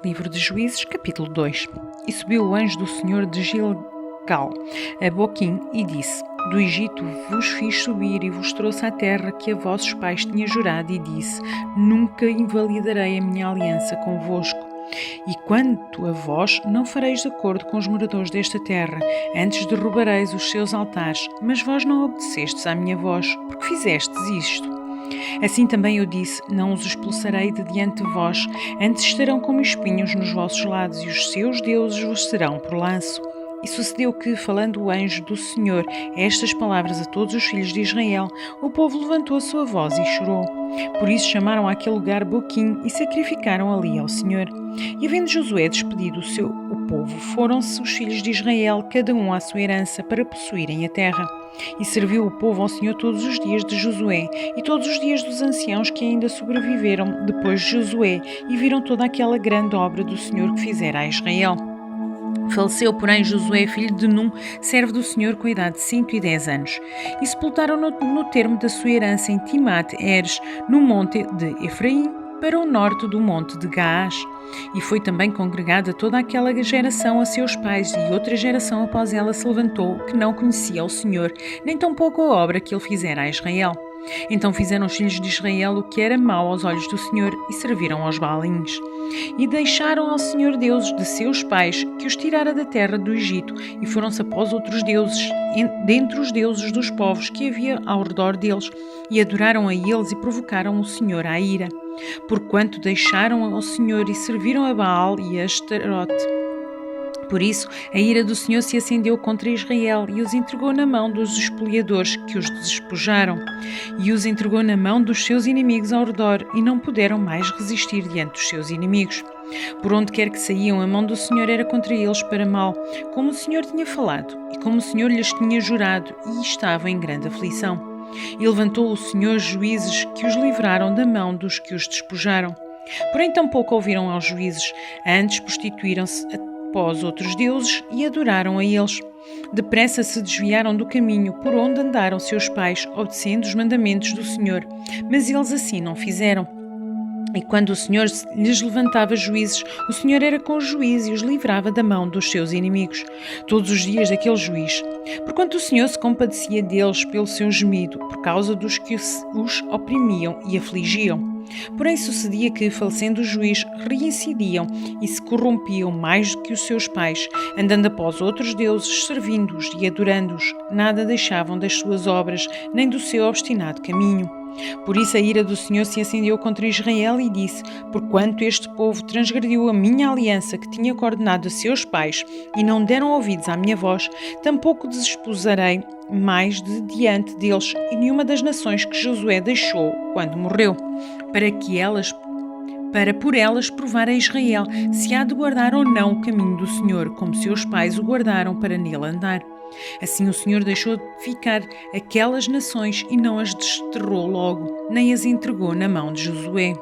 Livro de Juízes, capítulo 2. E subiu o anjo do Senhor de Gilgal a Boquim e disse: Do Egito vos fiz subir e vos trouxe à terra que a vossos pais tinha jurado, e disse: Nunca invalidarei a minha aliança convosco. E quanto a vós, não fareis de acordo com os moradores desta terra, antes derrubareis os seus altares, mas vós não obedecestes à minha voz, porque fizestes isto. Assim também eu disse: Não os expulsarei de diante de vós, antes estarão como espinhos nos vossos lados, e os seus deuses vos serão por lanço. E sucedeu que, falando o anjo do Senhor estas palavras a todos os filhos de Israel, o povo levantou a sua voz e chorou. Por isso chamaram àquele lugar Boquim e sacrificaram ali ao Senhor. E havendo Josué despedido o povo, foram-se os filhos de Israel, cada um à sua herança, para possuírem a terra. E serviu o povo ao Senhor todos os dias de Josué e todos os dias dos anciãos que ainda sobreviveram depois de Josué e viram toda aquela grande obra do Senhor que fizera a Israel. Faleceu, porém, Josué, filho de Num, servo do Senhor, com a idade de 110 anos. E sepultaram-no no termo da sua herança em Timate-Heres, no monte de Efraim, para o norte do monte de Gaás. E foi também congregada toda aquela geração a seus pais, e outra geração após ela se levantou, que não conhecia o Senhor, nem tampouco a obra que ele fizera a Israel. Então fizeram os filhos de Israel o que era mau aos olhos do Senhor, e serviram aos Baalins. E deixaram ao Senhor Deus de seus pais, que os tirara da terra do Egito, e foram-se após outros deuses, dentre os deuses dos povos que havia ao redor deles, e adoraram a eles e provocaram o Senhor à ira. Porquanto deixaram ao Senhor e serviram a Baal e a Astarote. Por isso, a ira do Senhor se acendeu contra Israel e os entregou na mão dos espoliadores, que os despojaram, e os entregou na mão dos seus inimigos ao redor, e não puderam mais resistir diante dos seus inimigos. Por onde quer que saíam, a mão do Senhor era contra eles para mal, como o Senhor tinha falado, e como o Senhor lhes tinha jurado, e estavam em grande aflição. E levantou o Senhor juízes que os livraram da mão dos que os despojaram. Porém tampouco ouviram aos juízes, antes prostituíram-se após outros deuses e adoraram a eles. Depressa se desviaram do caminho por onde andaram seus pais, obedecendo os mandamentos do Senhor, mas eles assim não fizeram. E quando o Senhor lhes levantava juízes, o Senhor era com os juízes e os livrava da mão dos seus inimigos, todos os dias daquele juiz. Porquanto o Senhor se compadecia deles pelo seu gemido, por causa dos que os oprimiam e afligiam. Porém sucedia que, falecendo o juiz, reincidiam e se corrompiam mais do que os seus pais, andando após outros deuses, servindo-os e adorando-os, nada deixavam das suas obras, nem do seu obstinado caminho. Por isso a ira do Senhor se acendeu contra Israel e disse: Porquanto este povo transgrediu a minha aliança que tinha coordenado a seus pais e não deram ouvidos à minha voz, tampouco desesposarei mais de diante deles e nenhuma das nações que Josué deixou quando morreu, para por elas provar a Israel se há de guardar ou não o caminho do Senhor, como seus pais o guardaram para nele andar. Assim o Senhor deixou de ficar aquelas nações e não as desterrou logo, nem as entregou na mão de Josué.